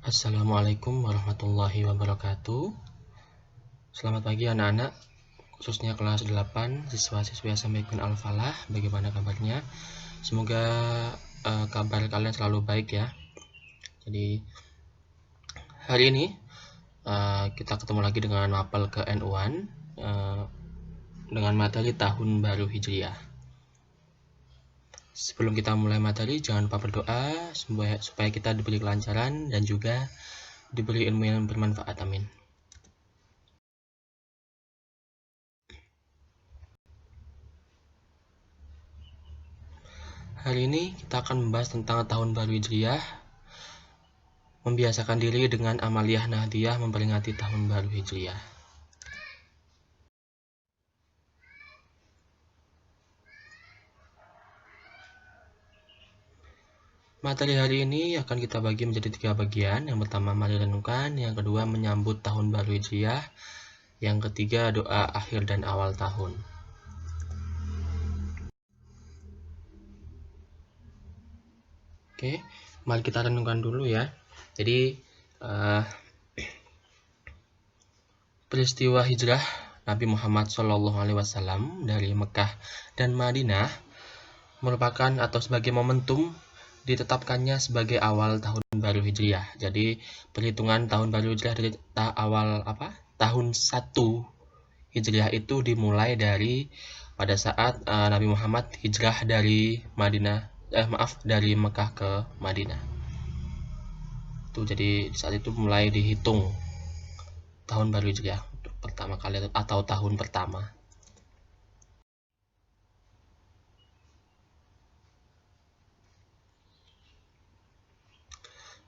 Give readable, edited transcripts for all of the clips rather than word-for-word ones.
Assalamualaikum warahmatullahi wabarakatuh. Selamat pagi anak-anak, khususnya kelas 8 siswa-siswi SMK Al-Falah. Bagaimana kabarnya? Semoga kabar kalian selalu baik ya. Jadi hari ini kita ketemu lagi dengan mapel ke N1 dengan materi tahun baru Hijriah. Sebelum kita mulai materi, jangan lupa berdoa supaya kita diberi kelancaran dan juga diberi ilmu yang bermanfaat. Amin. Hari ini kita akan membahas tentang tahun baru Hijriah, membiasakan diri dengan amaliyah nahdiyah memperingati tahun baru Hijriah. Materi hari ini akan kita bagi menjadi 3 bagian. Yang pertama mari renungkan, yang kedua menyambut tahun baru Hijriah, yang ketiga doa akhir dan awal tahun. Oke, mari kita renungkan dulu ya. Jadi peristiwa hijrah Nabi Muhammad SAW dari Mekah dan Madinah merupakan atau sebagai momentum ditetapkannya sebagai awal tahun baru Hijriah. Jadi perhitungan tahun baru Hijriah dari awal tahun 1 Hijriah itu dimulai dari pada saat Nabi Muhammad hijrah dari dari Mekah ke Madinah. Itu jadi saat itu mulai dihitung tahun baru Hijriah pertama kali atau tahun pertama.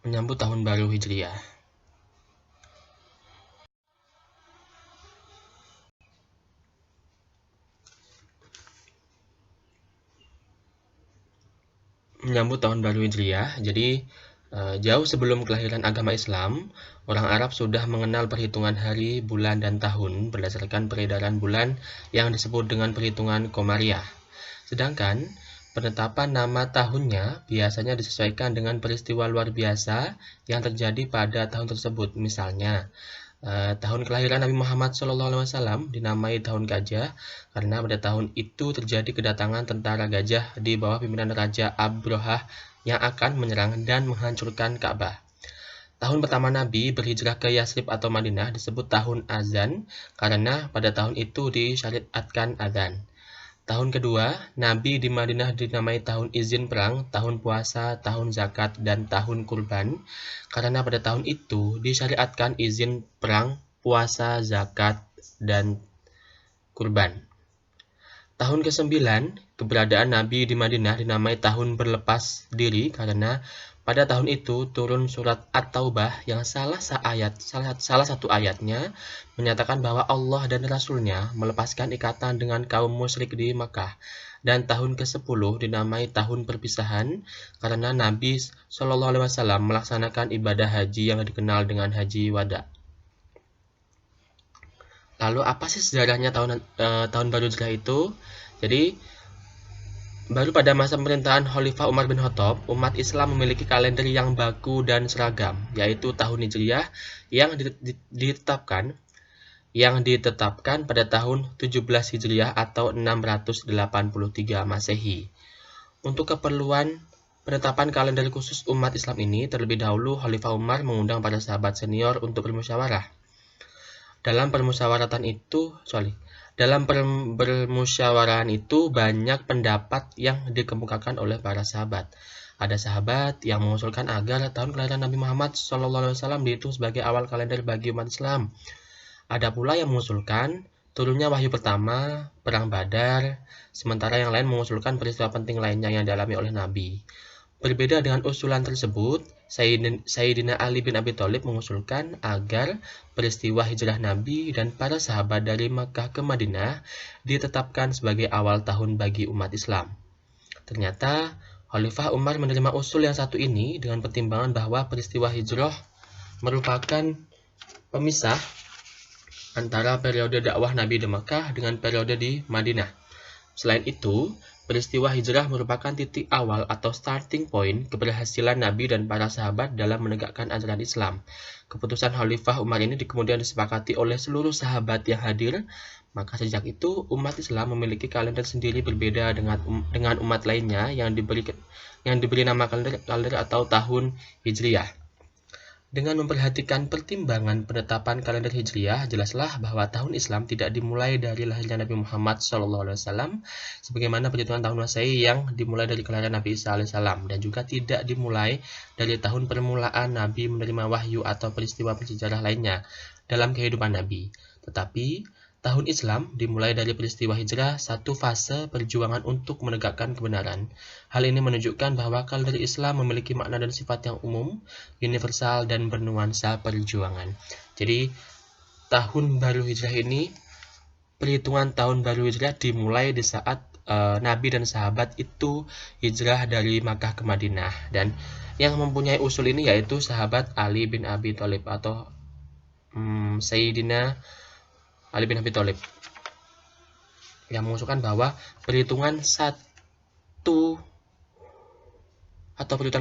Menyambut tahun baru Hijriah. Menyambut tahun baru Hijriah, jadi jauh sebelum kelahiran agama Islam, orang Arab sudah mengenal perhitungan hari, bulan, dan tahun berdasarkan peredaran bulan yang disebut dengan perhitungan Komariah. Sedangkan penetapan nama tahunnya biasanya disesuaikan dengan peristiwa luar biasa yang terjadi pada tahun tersebut. Misalnya, tahun kelahiran Nabi Muhammad SAW dinamai tahun gajah karena pada tahun itu terjadi kedatangan tentara gajah di bawah pimpinan Raja Abrahah yang akan menyerang dan menghancurkan Ka'bah. Tahun pertama Nabi berhijrah ke Yasrib atau Madinah disebut tahun azan karena pada tahun itu disyariatkan azan. Tahun kedua, Nabi di Madinah dinamai tahun izin perang, tahun puasa, tahun zakat, dan tahun kurban, karena pada tahun itu disyariatkan izin perang, puasa, zakat, dan kurban. Tahun ke-9, keberadaan Nabi di Madinah dinamai tahun berlepas diri karena pada tahun itu turun surat At-Taubah yang salah satu ayatnya menyatakan bahwa Allah dan Rasul-Nya melepaskan ikatan dengan kaum musyrik di Makkah. Dan tahun ke-10 dinamai tahun perpisahan karena Nabi SAW melaksanakan ibadah haji yang dikenal dengan Haji Wada. Lalu apa sih sejarahnya tahun baru Hijriah itu? Jadi baru pada masa pemerintahan Khalifah Umar bin Khattab, umat Islam memiliki kalender yang baku dan seragam, yaitu tahun Hijriah yang ditetapkan pada tahun 17 Hijriah atau 683 Masehi. Untuk keperluan penetapan kalender khusus umat Islam ini, terlebih dahulu Khalifah Umar mengundang para sahabat senior untuk bermusyawarah. Dalam permusyawarahan itu banyak pendapat yang dikemukakan oleh para sahabat. Ada sahabat yang mengusulkan agar tahun kelahiran Nabi Muhammad SAW dihitung sebagai awal kalender bagi umat Islam. Ada pula yang mengusulkan turunnya wahyu pertama, perang Badar, sementara yang lain mengusulkan peristiwa penting lainnya yang dialami oleh Nabi. Berbeda dengan usulan tersebut, Sayyidina Ali bin Abi Thalib mengusulkan agar peristiwa hijrah Nabi dan para sahabat dari Makkah ke Madinah ditetapkan sebagai awal tahun bagi umat Islam. Ternyata, Khalifah Umar menerima usul yang satu ini dengan pertimbangan bahwa peristiwa hijrah merupakan pemisah antara periode dakwah Nabi di Makkah dengan periode di Madinah. Selain itu, peristiwa hijrah merupakan titik awal atau starting point keberhasilan Nabi dan para sahabat dalam menegakkan ajaran Islam. Keputusan Khalifah Umar ini kemudian disepakati oleh seluruh sahabat yang hadir. Maka sejak itu umat Islam memiliki kalender sendiri berbeda dengan umat lainnya yang diberi nama kalender atau tahun Hijriah. Dengan memperhatikan pertimbangan penetapan kalender Hijriah, jelaslah bahwa tahun Islam tidak dimulai dari lahirnya Nabi Muhammad SAW, sebagaimana perhitungan tahun Masehi yang dimulai dari kelahiran Nabi Isa AS, dan juga tidak dimulai dari tahun permulaan Nabi menerima wahyu atau peristiwa bersejarah lainnya dalam kehidupan Nabi. Tetapi, tahun Islam dimulai dari peristiwa hijrah, satu fase perjuangan untuk menegakkan kebenaran. Hal ini menunjukkan bahwa kalender Islam memiliki makna dan sifat yang umum, universal, dan bernuansa perjuangan. Jadi, tahun baru hijrah ini, perhitungan tahun baru hijrah dimulai di saat Nabi dan sahabat itu hijrah dari Makkah ke Madinah. Dan yang mempunyai usul ini yaitu sahabat Ali bin Abi Thalib atau Sayyidina Ali bin Abi Thalib, yang mengusulkan bahwa perhitungan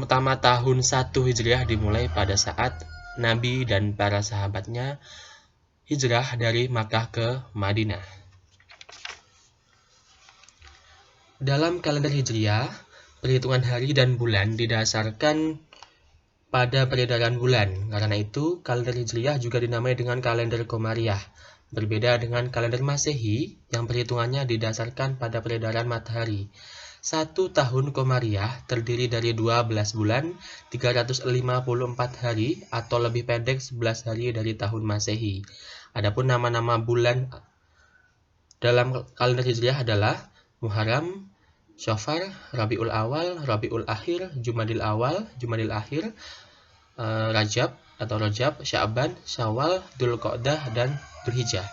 pertama tahun 1 Hijriah dimulai pada saat Nabi dan para sahabatnya hijrah dari Makkah ke Madinah. Dalam kalender Hijriah, perhitungan hari dan bulan didasarkan pada peredaran bulan. Karena itu, kalender Hijriah juga dinamai dengan kalender Qamariyah. Berbeda dengan kalender Masehi yang perhitungannya didasarkan pada peredaran matahari. Satu tahun Qamariyah terdiri dari 12 bulan, 354 hari atau lebih pendek 11 hari dari tahun Masehi. Adapun nama-nama bulan dalam kalender Hijriah adalah Muharram, Syafar, Rabiul Awal, Rabiul Akhir, Jumadil Awal, Jumadil Akhir, Rajab atau Rajab, Sya'ban, Syawal, Dzulqa'dah, dan Dzulhijjah.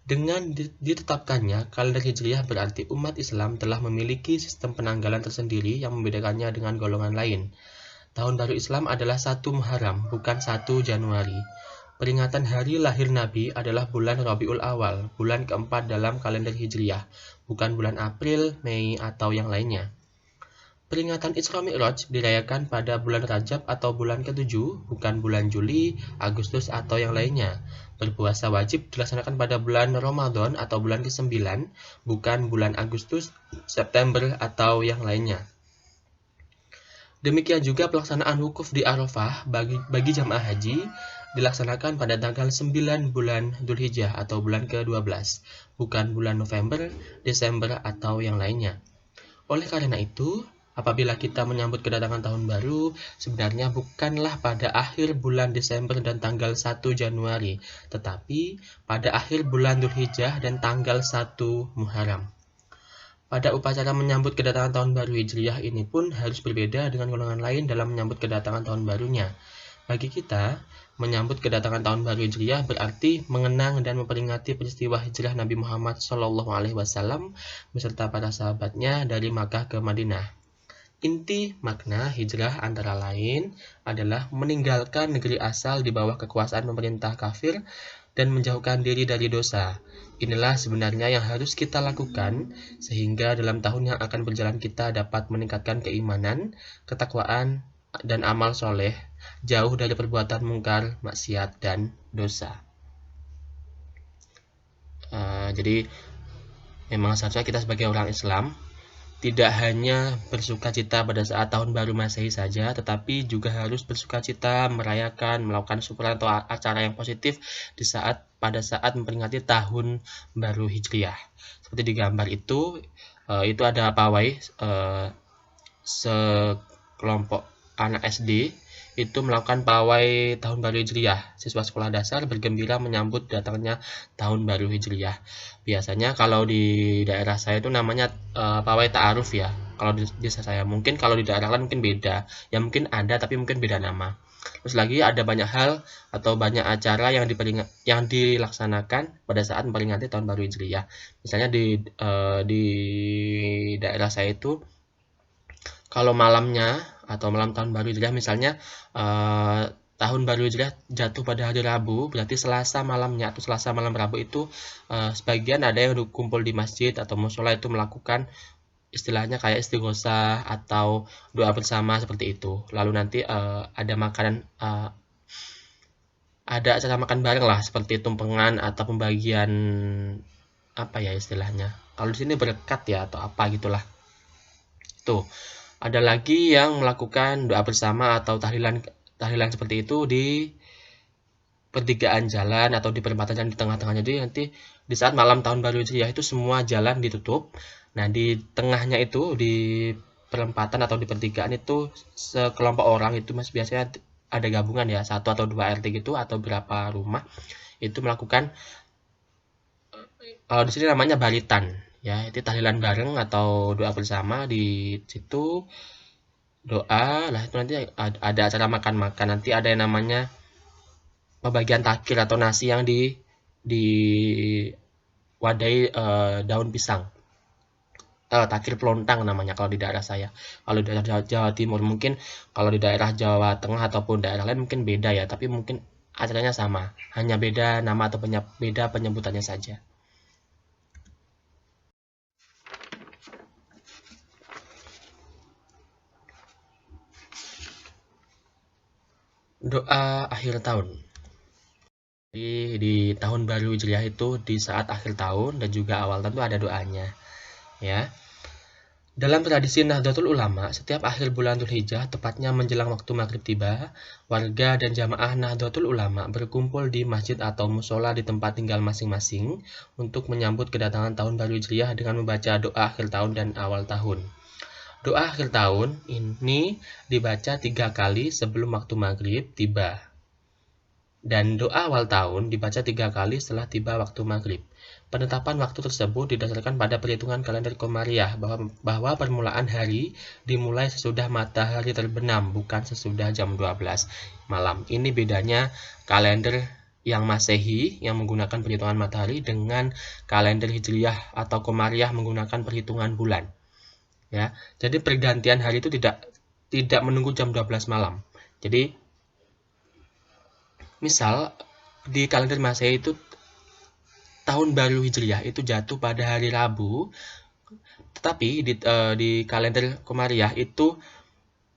Dengan ditetapkannya kalender Hijriah berarti umat Islam telah memiliki sistem penanggalan tersendiri yang membedakannya dengan golongan lain. Tahun baru Islam adalah 1 Muharram, bukan 1 Januari. Peringatan hari lahir Nabi adalah bulan Rabiul Awal, bulan keempat dalam kalender Hijriah, bukan bulan April, Mei, atau yang lainnya. Peringatan Isra Mi'raj dirayakan pada bulan Rajab atau bulan ke-7, bukan bulan Juli, Agustus, atau yang lainnya. Berpuasa wajib dilaksanakan pada bulan Ramadan atau bulan ke-9, bukan bulan Agustus, September, atau yang lainnya. Demikian juga pelaksanaan wukuf di Arafah bagi jamaah haji dilaksanakan pada tanggal 9 bulan Dzulhijjah atau bulan ke-12, bukan bulan November, Desember, atau yang lainnya. Oleh karena itu, apabila kita menyambut kedatangan tahun baru, sebenarnya bukanlah pada akhir bulan Desember dan tanggal 1 Januari, tetapi pada akhir bulan Dzulhijjah dan tanggal 1 Muharram. Pada upacara menyambut kedatangan tahun baru Hijriah ini pun harus berbeda dengan golongan lain dalam menyambut kedatangan tahun barunya. Bagi kita, menyambut kedatangan tahun baru Hijriah berarti mengenang dan memperingati peristiwa hijrah Nabi Muhammad SAW beserta para sahabatnya dari Makkah ke Madinah. Inti makna hijrah antara lain adalah meninggalkan negeri asal di bawah kekuasaan pemerintah kafir dan menjauhkan diri dari dosa. Inilah sebenarnya yang harus kita lakukan sehingga dalam tahun yang akan berjalan kita dapat meningkatkan keimanan, ketakwaan, dan amal soleh, jauh dari perbuatan mungkar, maksiat, dan dosa. Jadi memang seharusnya kita sebagai orang Islam tidak hanya bersukacita pada saat tahun baru Masehi saja, tetapi juga harus bersukacita merayakan, melakukan syukuran atau acara yang positif pada saat memperingati tahun baru Hijriah. Seperti di gambar itu ada pawai sekelompok anak SD itu melakukan pawai tahun baru Hijriah. Siswa sekolah dasar bergembira menyambut datangnya tahun baru Hijriah. Biasanya kalau di daerah saya itu namanya pawai ta'aruf ya. Kalau di desa saya, mungkin kalau di daerah lain mungkin beda. Ya mungkin ada tapi mungkin beda nama. Terus lagi ada banyak hal atau banyak acara yang dilaksanakan pada saat memperingati tahun baru Hijriah. Misalnya di daerah saya itu kalau malamnya atau malam tahun baru Hijriah misalnya tahun baru Hijriah jatuh pada hari Rabu, berarti Selasa malamnya atau Selasa malam Rabu itu sebagian ada yang kumpul di masjid atau musola itu melakukan istilahnya kayak istighosah atau doa bersama seperti itu. Lalu nanti ada makanan, ada acara makan bareng lah seperti tumpengan atau pembagian apa ya istilahnya. Kalau di sini berkat ya atau apa gitulah. Tuh, ada lagi yang melakukan doa bersama atau tahlilan tahlilan seperti itu di pertigaan jalan atau di perempatan jalan di tengah-tengah. Jadi nanti di saat malam tahun baru Hijriah itu semua jalan ditutup. Nah, di tengahnya itu di perempatan atau di pertigaan itu sekelompok orang itu mas biasanya ada gabungan ya, satu atau dua RT gitu atau berapa rumah itu melakukan di sini namanya baritan ya, itu tahlilan bareng atau doa bersama di situ doa lah itu nanti ada acara makan-makan nanti ada yang namanya pembagian takir atau nasi yang di wadai daun pisang. Takir pelontang namanya kalau di daerah saya. Kalau di daerah Jawa Timur mungkin, kalau di daerah Jawa Tengah ataupun daerah lain mungkin beda ya, tapi mungkin acaranya sama, hanya beda nama atau beda penyebutannya saja. Doa akhir tahun. Jadi di tahun baru Hijriah itu di saat akhir tahun dan juga awal tahun itu ada doanya, ya. Dalam tradisi Nahdlatul Ulama, setiap akhir bulan Dzulhijjah, tepatnya menjelang waktu maghrib tiba, warga dan jamaah Nahdlatul Ulama berkumpul di masjid atau musola di tempat tinggal masing-masing untuk menyambut kedatangan tahun baru Hijriah dengan membaca doa akhir tahun dan awal tahun. Doa akhir tahun ini dibaca 3 kali sebelum waktu maghrib tiba. Dan doa awal tahun dibaca 3 kali setelah tiba waktu maghrib. Penetapan waktu tersebut didasarkan pada perhitungan kalender Komariah bahwa permulaan hari dimulai sesudah matahari terbenam, bukan sesudah jam 12 malam. Ini bedanya kalender yang Masehi yang menggunakan perhitungan matahari dengan kalender Hijriyah atau Komariah menggunakan perhitungan bulan. Ya, jadi pergantian hari itu tidak menunggu jam 12 malam. Jadi misal di kalender Masehi itu tahun baru Hijriah itu jatuh pada hari Rabu, tetapi di kalender Komariah itu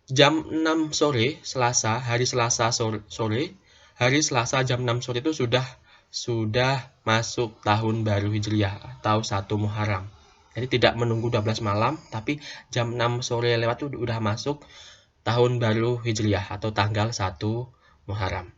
jam 6 sore Selasa, hari Selasa sore, hari Selasa jam 6 sore itu sudah masuk tahun baru Hijriah atau 1 Muharram. Jadi tidak menunggu 12 malam, tapi jam 6 sore lewat itu udah masuk tahun baru Hijriah atau tanggal 1 Muharram.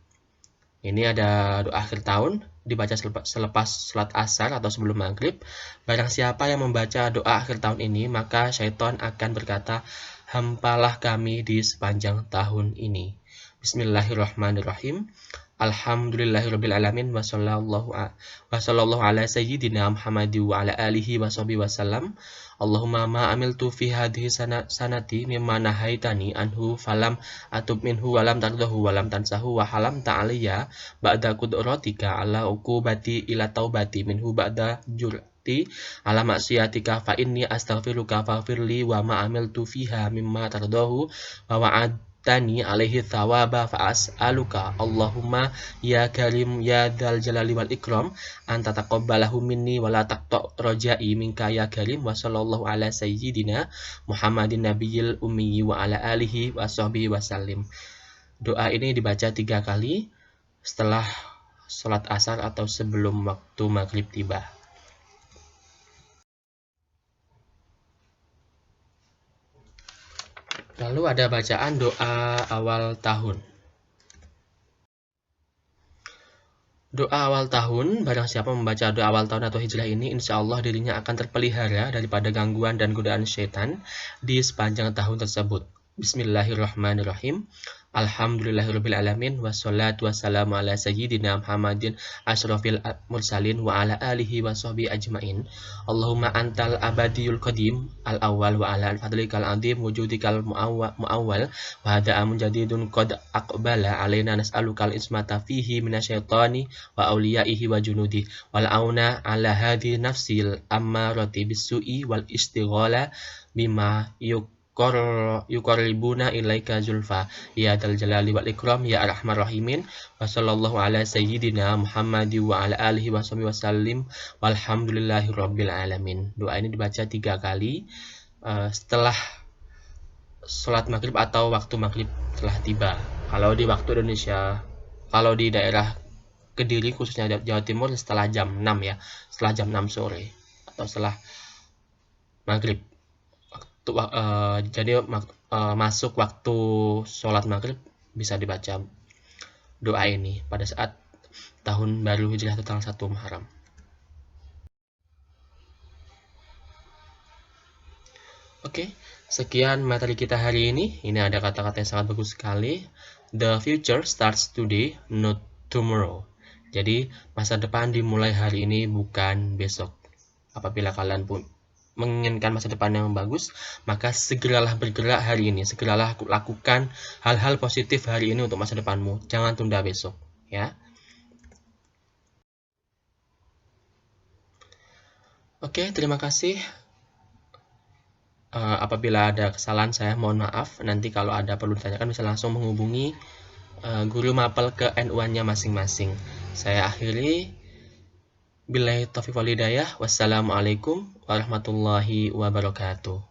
Ini ada doa akhir tahun dibaca selepas sholat asar atau sebelum maghrib. Barang siapa yang membaca doa akhir tahun ini, maka syaitan akan berkata, hampalah kami di sepanjang tahun ini. Bismillahirrahmanirrahim. Alhamdulillahirrabbilalamin wa sallallahu ala sayyidina Muhammadi wa ala alihi wa sahbihi wasallam. Allahumma ma amiltu fi hadhihi sanati mimma nahaitani anhu falam atub minhu walam tardahu walam tansahu wa halam ta'aliya ba'da qudratika ala uqubati ila taubati minhu ba'da jurti ala maksiatika fa inni astaghfiruka faghfirli wa ma amiltu fiha mimma tardahu wa wa'ad tani alaihi thawaba fa'as'aluka Allahumma ya karim ya dal jalali wal ikram anta taqabbalahu minni wa la taqta rajai minka ya karim wa sallallahu ala sayyidina Muhammadin nabiyil ummi wa ala alihi wa sahbihi wasallim. Doa ini dibaca 3 kali setelah sholat asar atau sebelum waktu maghrib tiba. Lalu ada bacaan doa awal tahun. Doa awal tahun, barang siapa membaca doa awal tahun atau hijrah ini, insya Allah dirinya akan terpelihara daripada gangguan dan godaan syaitan di sepanjang tahun tersebut. Bismillahirrahmanirrahim. Alhamdulillahirrabbilalamin. Wassalatu wassalamu ala sayyidina Muhammadin ashrafil mursalin wa ala alihi wa sahbihi ajmain. Allahumma antal abadiyul qadim al-awwal wa ala al-fadlikal azim wujudikal mu'awwal wa hada'a munjadidun qad aqbala alaina nas'alukal ismata fihi minasyaitani wa awliyaihi wa junudi wal auna ala hadhi nafsil ammarati bisu'i wal istighala bima yuqarribuna ilaika zulfa ya dal jalali wal ikram ya arhamar rahimin wa sallallahu ala sayyidina Muhammadi wa ala alihi wa sahbihi wasallim walhamdulillahi rabbil alamin. Doa ini dibaca 3 kali setelah sholat maghrib atau waktu maghrib telah tiba. Kalau di waktu Indonesia, kalau di daerah Kediri khususnya Jawa Timur setelah jam 6 ya, setelah jam 6 sore atau setelah maghrib. Jadi masuk waktu sholat maghrib bisa dibaca doa ini pada saat tahun baru Hijriah atau tanggal 1 Muharram. Oke, sekian materi kita hari ini. Ini ada kata-kata yang sangat bagus sekali. The future starts today, not tomorrow. Jadi, masa depan dimulai hari ini, bukan besok. Apabila kalian pun menginginkan masa depan yang bagus, maka segeralah bergerak hari ini. Segeralah lakukan hal-hal positif hari ini untuk masa depanmu. Jangan tunda besok, ya. Oke, terima kasih. Apabila ada kesalahan saya mohon maaf. Nanti kalau ada perlu ditanyakan bisa langsung menghubungi guru mapel ke NU-nya masing-masing. Saya akhiri. Billahi taufiq wal hidayah. Wassalamualaikum warahmatullahi wabarakatuh.